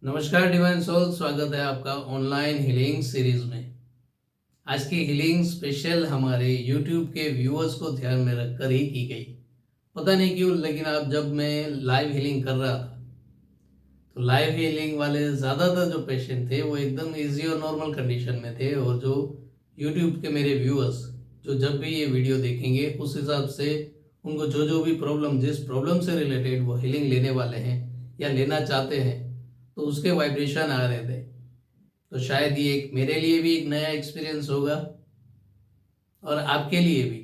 नमस्कार divine soul, स्वागत है आपका ऑनलाइन हीलिंग सीरीज में। आज की हीलिंग स्पेशल हमारे YouTube के व्यूअर्स को ध्यान में रखकर ही की गई। पता नहीं क्यों, लेकिन अब जब मैं लाइव हीलिंग कर रहा था तो लाइव हीलिंग वाले ज़्यादातर जो पेशेंट थे वो एकदम इजी और नॉर्मल कंडीशन में थे, और जो YouTube के मेरे व्यूअर्स जो जब भी ये वीडियो देखेंगे उस हिसाब से उनको जो जो भी प्रॉब्लम, जिस प्रॉब्लम से रिलेटेड वो हीलिंग लेने वाले हैं या लेना चाहते हैं, तो उसके वाइब्रेशन आ रहे थे। तो शायद ये एक मेरे लिए भी एक नया एक्सपीरियंस होगा और आपके लिए भी।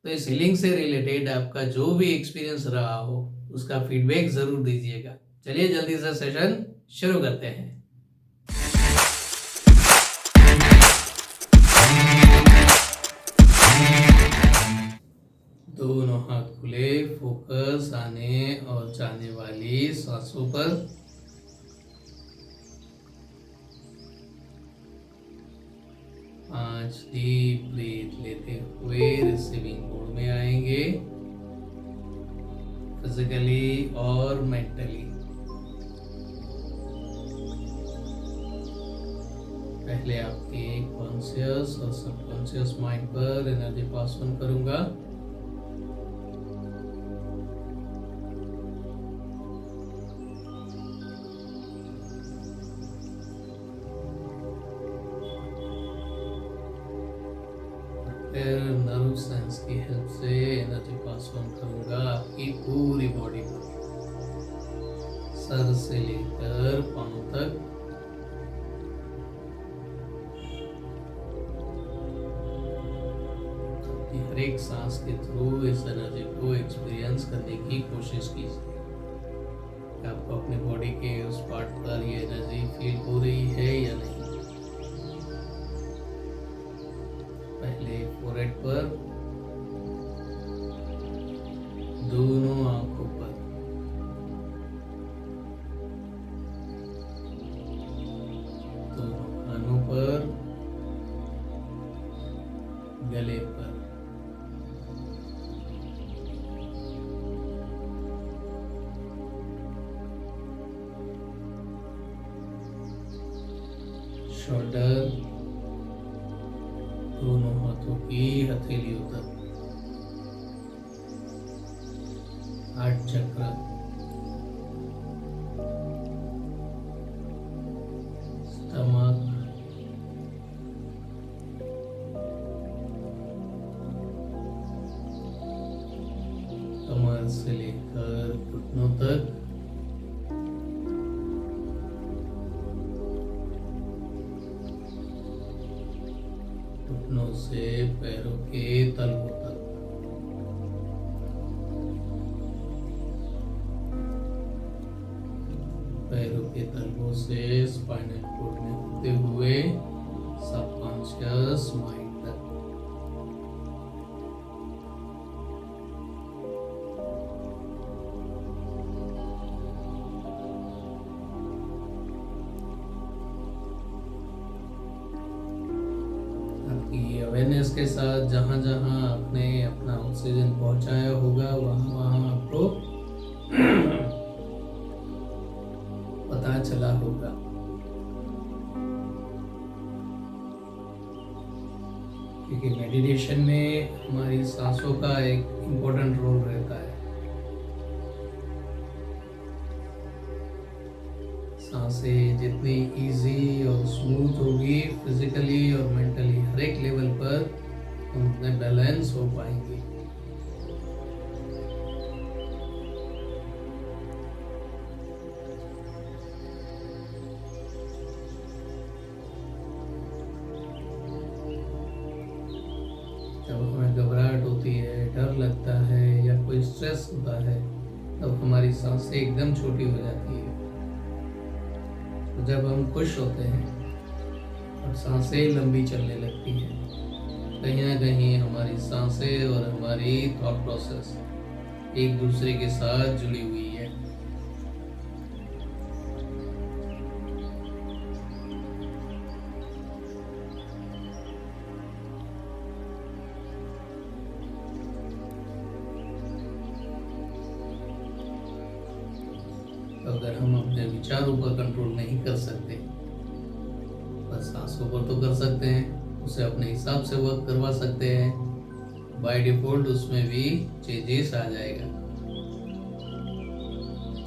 तो इस हीलिंग से रिलेटेड आपका जो भी एक्सपीरियंस रहा हो उसका फीडबैक ज़रूर दीजिएगा। चलिए जल्दी से सेशन शुरू करते हैं। दोनों हाथ खुले, फोकस आने और जाने वाली सांसों पर। आज डीप ब्रीथ लेते हुए रिसीविंग मोड में आएंगे, फिजिकली और मेंटली। पहले आपके कॉन्शियस और सबकॉन्शियस माइंड पर एनर्जी पास ऑन करूंगा। फिर नर्व सेंस की हेल्प से एनर्जी पास ऑन करूंगा आपकी पूरी बॉडी पर, सर से लेकर पांव तक। अपनी हर एक सांस के थ्रू इस एनर्जी को एक्सपीरियंस करने की कोशिश कीजिए। आपको अपने बॉडी के उस पार्ट पर ये एनर्जी फील हो रही है या नहीं। पहले फोरहेड पर, दोनों आंखों पर, दोनों कानों पर, गले पर, शोल्डर, दोनों हाथों की हथेलियों तक, हार्ट चक्र, स्टमक, कमर से लेकर घुटनों तक, घुटनों से पैरों के तलवों तक, पैरों के तलवों से स्पाइनल कोड में होते हुए सबकॉन्शियस माइंड तक। आपकी अवेयरनेस के साथ जहाँ जहाँ आपने अपना ऑक्सीजन पहुँचाया होगा वहाँ वहाँ आपको पता चला होगा। क्योंकि मेडिटेशन में हमारी सांसों का एक इम्पोर्टेंट रोल रहता है। सांसें जितनी इजी और स्मूथ होगी फिजिकली और मेंटली हर एक लेवल पर, हम उतने बैलेंस हो पाएंगे। जब हमें घबराहट होती है, डर लगता है या कोई स्ट्रेस होता है, तब हमारी सांसें एकदम छोटी हो जाती है। तो जब हम खुश होते हैं और सांसें लंबी चलने लगती हैं, कहीं ना कहीं हमारी सांसें और हमारी थॉट प्रोसेस एक दूसरे के साथ जुड़ी हुई है। अगर हम अपने विचारों पर कंट्रोल नहीं कर सकते, बस सांसों पर तो कर सकते हैं, उसे अपने हिसाब से वर्क करवा सकते हैं, बाय डिफॉल्ट उसमें भी चेंजेस आ जाएगा।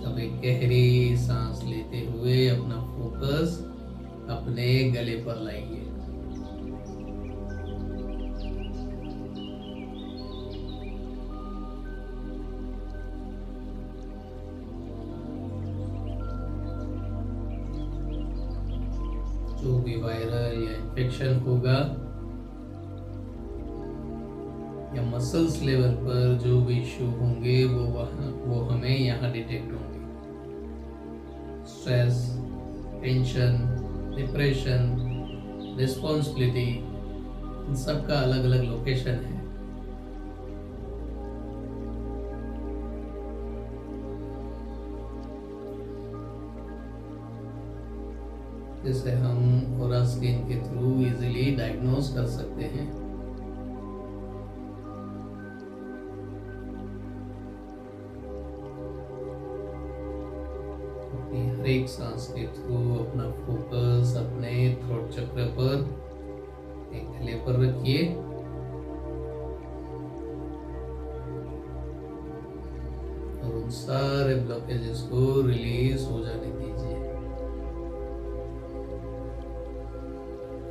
अब एक गहरी सांस लेते हुए अपना फोकस अपने गले पर लाइए। जो भी वायरल या इन्फेक्शन होगा या मसल्स लेवल पर जो भी इश्यू होंगे वो हमें यहाँ डिटेक्ट होंगे। स्ट्रेस, टेंशन, डिप्रेशन, रिस्पॉन्सिबिलिटी, इन सब का अलग अलग लोकेशन है। जिसे हम ऑरा स्कैन के थ्रू इजीली डायग्नोज कर सकते हैं। अपनी हर एक सांस के थ्रू अपना फोकस अपने थ्रोट चक्र पर, एक गले पर रखिए और उन सारे ब्लॉकेजेस को रिलीज हो जाने दीजिए।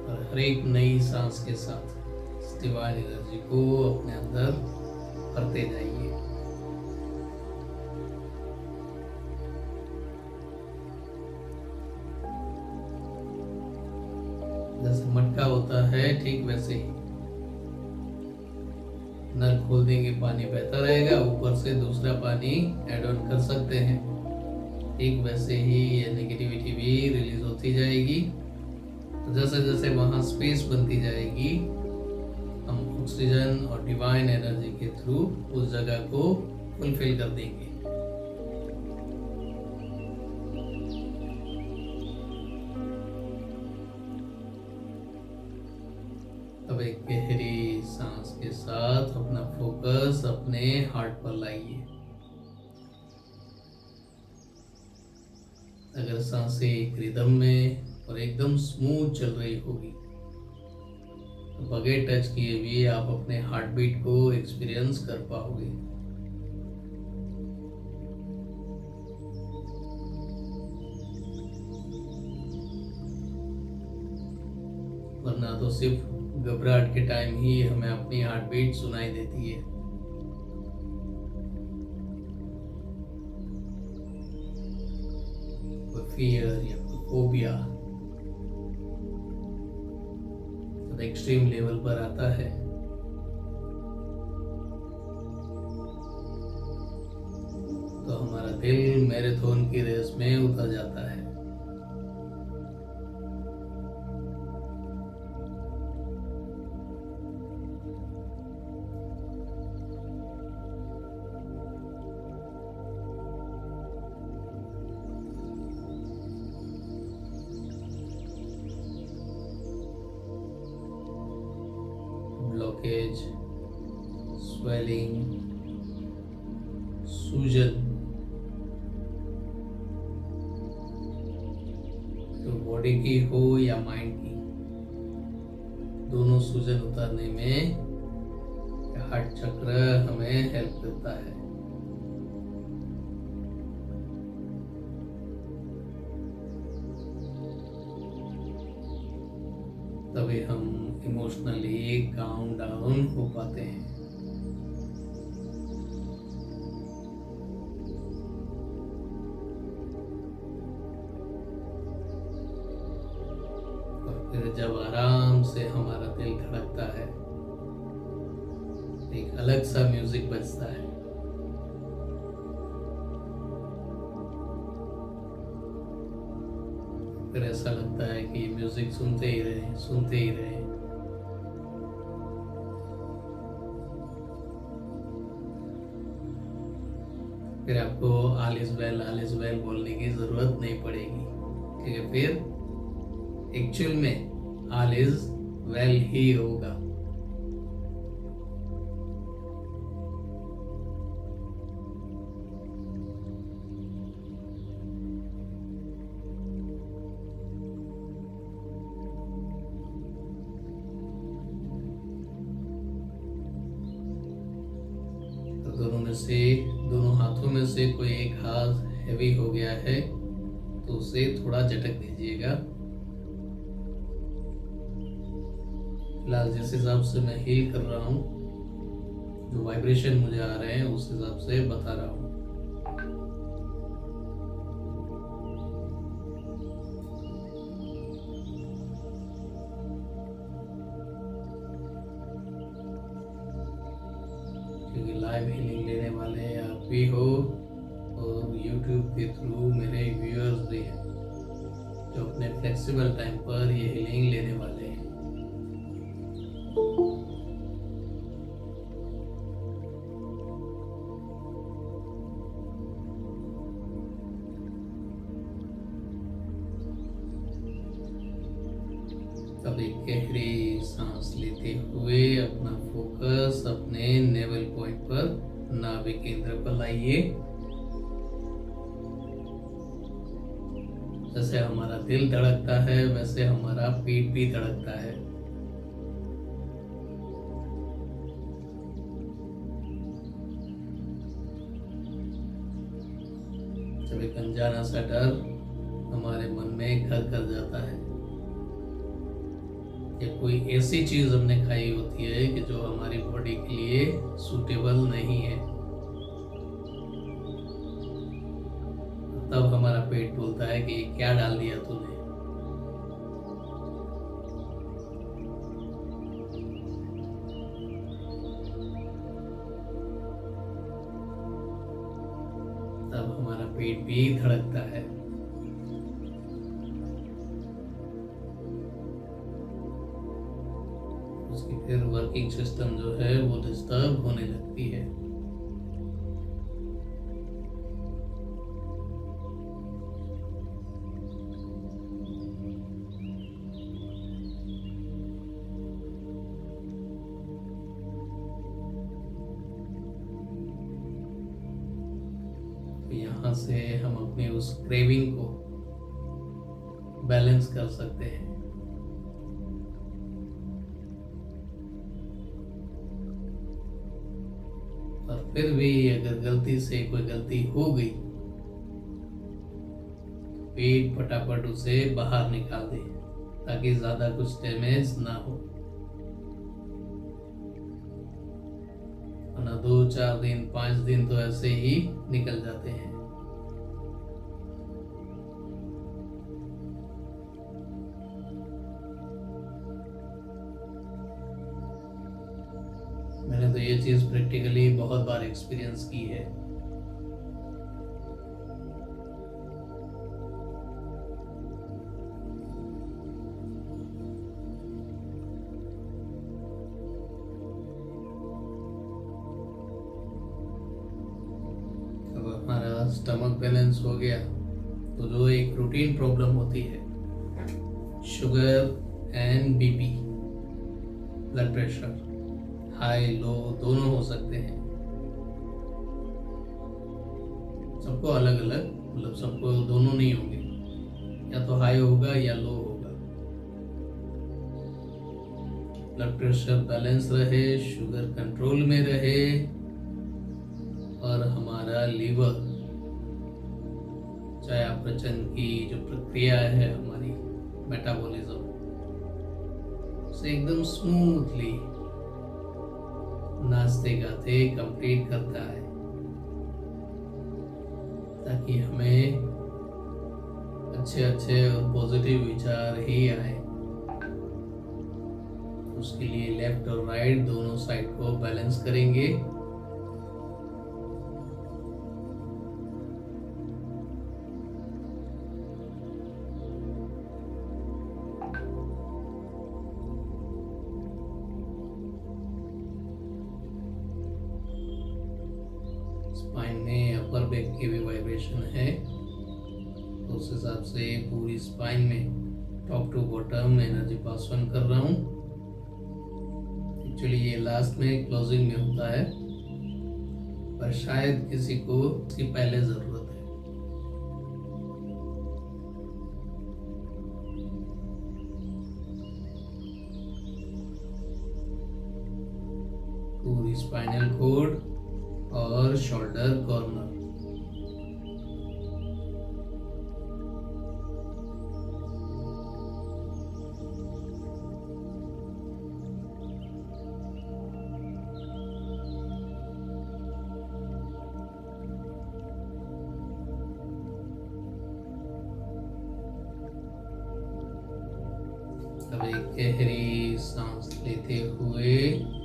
और हर एक नई सांस के साथ इस डिवाइन एनर्जी को अपने अंदर भरते जाइए। जैसे मटका होता है ठीक वैसे ही नल खोल देंगे, पानी बहता रहेगा, ऊपर से दूसरा पानी ऐड ऑन कर सकते हैं। ठीक वैसे ही ये नेगेटिविटी भी रिलीज होती जाएगी। तो जैसे जैसे वहाँ स्पेस बनती जाएगी, हम ऑक्सीजन और डिवाइन एनर्जी के थ्रू उस जगह को फुलफिल कर देंगे। अब एक गहरी सांस के साथ अपना फोकस अपने हार्ट पर लाइए। अगर सांसें एक रिदम में और एकदम स्मूथ चल रही होगी तो बगैर टच किए भी आप अपने हार्ट बीट को एक्सपीरियंस कर पाओगे। वरना तो सिर्फ घबराहट के टाइम ही हमें अपनी हार्ट बीट सुनाई देती है। कोई फियर या कोई फोबिया जब एक्सट्रीम लेवल पर आता है तो हमारा दिल मैराथन की रेस में उतर जाता है। ब्लॉकेज, स्वेलिंग, सूजन, तो बॉडी की हो या माइंड की, दोनों सूजन उतारने में हार्ट चक्र हमें हेल्प करता है। तभी हम इमोशनली काम डाउन हो पाते हैं। और फिर जब आराम से हमारा दिल धड़कता है, एक अलग सा म्यूजिक बजता है। फिर ऐसा लगता है कि म्यूजिक सुनते ही रहे, सुनते ही रहे। फिर आपको ऑल इज वेल बोलने की जरूरत नहीं पड़ेगी, क्योंकि फिर एक्चुअल में ऑल इज वेल ही होगा। से दोनों हाथों में से कोई एक हाथ हैवी हो गया है तो उसे थोड़ा झटक दीजिएगा। फिलहाल जिस हिसाब से मैं हील कर रहा हूँ, जो वाइब्रेशन मुझे आ रहे हैं उस हिसाब से बता रहा हूँ। क्योंकि लाइव हीलिंग लेने वाले आप भी हो और YouTube के थ्रू मेरे व्यूअर्स भी हैं जो अपने फ्लेक्सिबल टाइम पर ये हीलिंग लेने वाले हैं। अब एक गहरी सांस लेते हुए अपना फोकस अपने नेवल पॉइंट पर, नाभि केंद्र पर लाइए। जैसे हमारा दिल धड़कता है वैसे हमारा पेट भी धड़कता है। जब एक अनजाना सा डर हमारे मन में घर कर जाता है या कोई ऐसी चीज हमने खाई होती है कि जो हमारी बॉडी के लिए सूटेबल नहीं है, तब हमारा पेट बोलता है कि क्या डाल दिया तूने। तब हमारा पेट भी धड़कता है। उसकी फिर वर्किंग सिस्टम जो है वो डिस्टर्ब होने लगती है। यहाँ से हम अपनी उस क्रेविंग को बैलेंस कर सकते हैं। और फिर भी अगर गलती से कोई गलती हो गई, पेट फटाफट उसे बाहर निकाल दे ताकि ज्यादा कुछ डैमेज ना हो। वरना 2-4 दिन 5 दिन तो ऐसे ही निकल जाते हैं। मैंने तो ये चीज प्रैक्टिकली बहुत बार एक्सपीरियंस की है। अब हमारा स्टमक बैलेंस हो गया तो जो एक रूटीन प्रॉब्लम होती है, sugar and BP, blood pressure high low दोनों हो सकते हैं। सबको अलग अलग, मतलब सबको दोनों नहीं होंगे, या तो हाई होगा या लो होगा। ब्लड प्रेशर बैलेंस रहे, शुगर कंट्रोल में रहे और हमारा लीवर, चयापचय की जो प्रक्रिया है हमारी मेटाबॉलिज्म, उसे एकदम स्मूथली नाचते गाते कंप्लीट करता है ताकि हमें अच्छे अच्छे और पॉजिटिव विचार ही आए। उसके लिए लेफ्ट और राइट दोनों साइड को बैलेंस करेंगे। स्पाइन में अपर बैक की भी वाइब्रेशन है, तो उस हिसाब से पूरी स्पाइन में top to bottom energy pass on कर रहा हूँ। एक्चुअली ये लास्ट में क्लोजिंग में होता है, पर शायद किसी को इसकी पहले जरूरत है। पूरी स्पाइनल कॉर्ड और शोल्डर कॉर्नर। अब एक गहरी सांस लेते हुए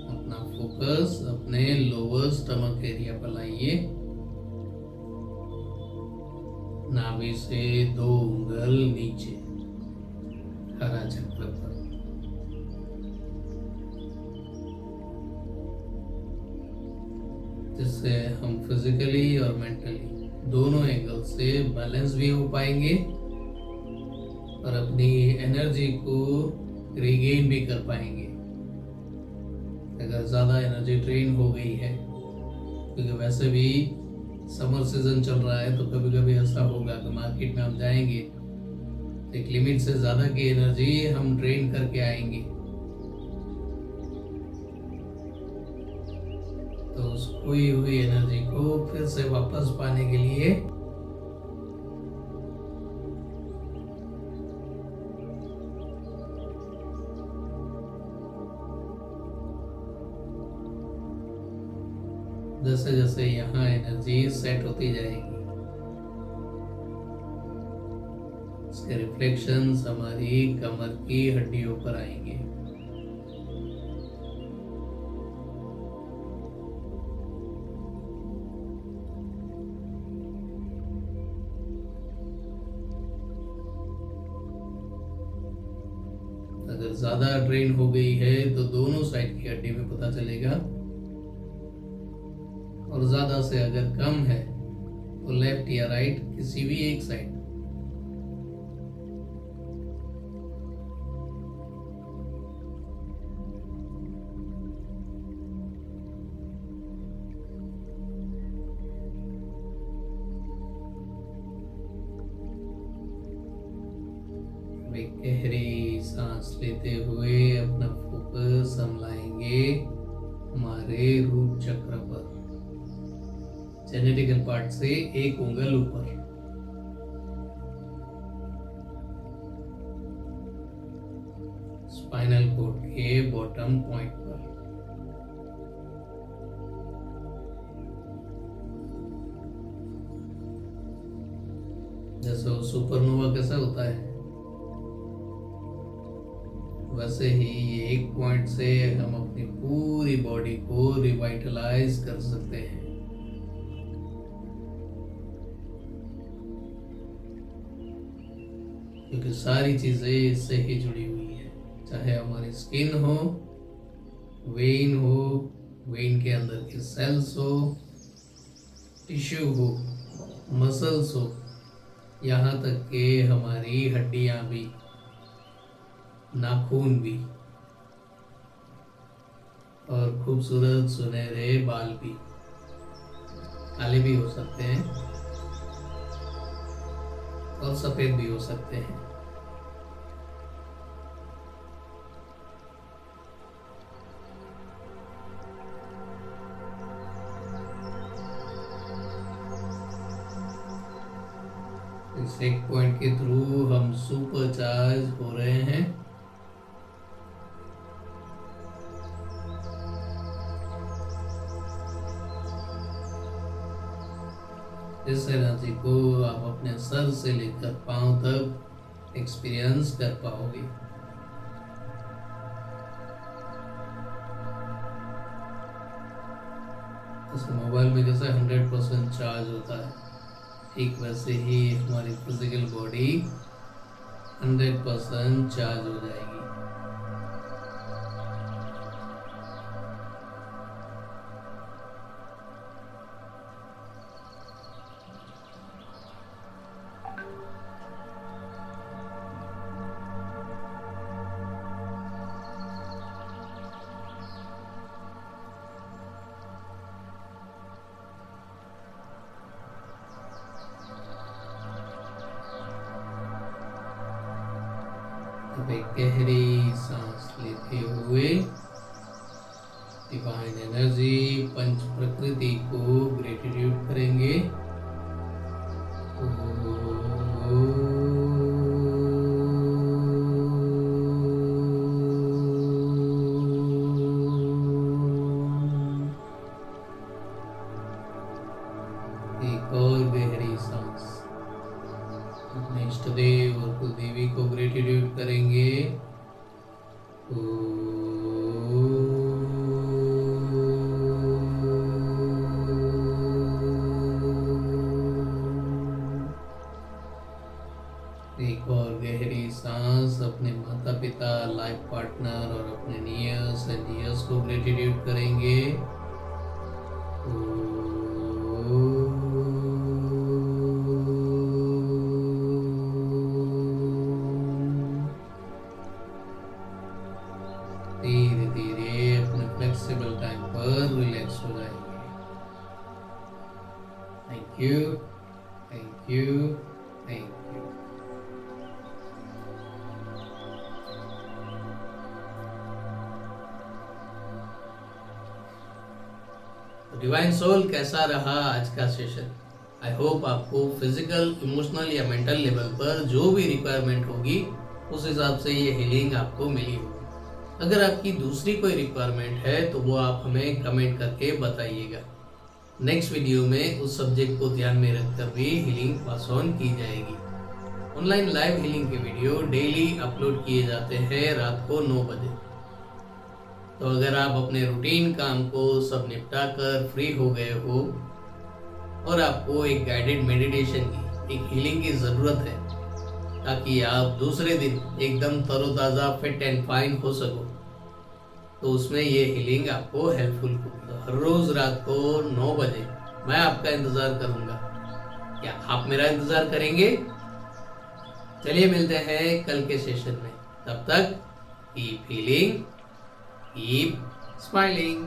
अपना फोकस अपने लोअर स्टमक एरिया पर लाइए। नाभि से 2 उंगल नीचे हरा चक्र पर। जिससे हम फिजिकली और मेंटली दोनों एंगल से बैलेंस भी हो पाएंगे और अपनी एनर्जी को रिगेन भी कर पाएंगे। अगर ज़्यादा एनर्जी ड्रेन हो गई है, क्योंकि वैसे भी समर सीजन चल रहा है, तो कभी कभी ऐसा होगा कि मार्केट में हम जाएंगे तो एक लिमिट से ज़्यादा की एनर्जी हम ड्रेन करके आएंगे। तो उस खोई हुई एनर्जी को फिर से वापस पाने के लिए जैसे जैसे यहाँ एनर्जी सेट होती जाएगी, इसके रिफ्लेक्शंस हमारी कमर की हड्डियों पर आएंगे। अगर ज्यादा ड्रेन हो गई है तो दोनों साइड की हड्डी में पता चलेगा, और ज़्यादा से अगर कम है तो लेफ्ट या राइट किसी भी एक साइड। एक गहरी सांस लेते हुए अपना फोकस हम लाएंगे हमारे रूट चक्र पर, जेनेटिकल पार्ट से 1 उंगल ऊपर। स्पाइनल कोड के बॉटम पॉइंट पर। जैसे वो सुपरनोवा कैसा होता है, वैसे ही ये एक पॉइंट से हम अपनी पूरी बॉडी को रिवाइटलाइज कर सकते हैं। क्योंकि सारी चीजें इससे ही जुड़ी हुई है, चाहे हमारी स्किन हो, वेन के अंदर के सेल्स हो, टिश्यू हो, मसल्स हो, यहाँ तक कि हमारी हड्डियाँ भी, नाखून भी, और खूबसूरत सुनहरे बाल भी। काले भी हो सकते हैं और सफेद भी हो सकते हैं। इस एक पॉइंट के थ्रू हम सुपर चार्ज हो रहे हैं। इस एनर्जी को आप अपने सर से लेकर पांव तक एक्सपीरियंस कर पाओगे। जैसे मोबाइल में जैसे 100% चार्ज होता है, ठीक वैसे ही हमारी फिजिकल बॉडी 100% चार्ज हो जाएगी। अब एक गहरी सांस लेते हुए डिवाइन एनर्जी, पंच प्रकृति को ग्रेटिट्यूड करेंगे। एक और गहरी सांस। अपने इष्ट देव और कुलदेवी को ग्रेटिट्यूड करेंगे। एक और गहरी सांस। अपने माता पिता, लाइफ पार्टनर और अपने नियर्स एंड डियर्स को ग्रेटिट्यूड करेंगे। धीरे धीरे अपने फ्लेक्सिबल टाइम पर रिलैक्स हो जाएंगे। Thank you, thank you, thank you. Divine soul, कैसा रहा आज का सेशन? आई होप आपको फिजिकल, इमोशनल या मेंटल लेवल पर जो भी रिक्वायरमेंट होगी उस हिसाब से ये हीलिंग आपको मिली होगी। अगर आपकी दूसरी कोई रिक्वायरमेंट है तो वो आप हमें कमेंट करके बताइएगा। नेक्स्ट वीडियो में उस सब्जेक्ट को ध्यान में रखकर भी हीलिंग पास ऑन की जाएगी। ऑनलाइन लाइव हीलिंग के वीडियो डेली अपलोड किए जाते हैं रात को 9 बजे। तो अगर आप अपने रूटीन काम को सब निपटा कर फ्री हो गए हो और आपको एक गाइडेड मेडिटेशन की, एक हीलिंग की ज़रूरत है ताकि आप दूसरे दिन एकदम तरोताज़ा, फिट एंड फाइन हो सको, तो उसमें ये हीलिंग आपको हेल्पफुल होगी। तो हर रोज़ रात को 9 बजे मैं आपका इंतज़ार करूँगा। क्या आप मेरा इंतज़ार करेंगे? चलिए मिलते हैं कल के सेशन में। तब तक कीप हीलिंग, keep smiling.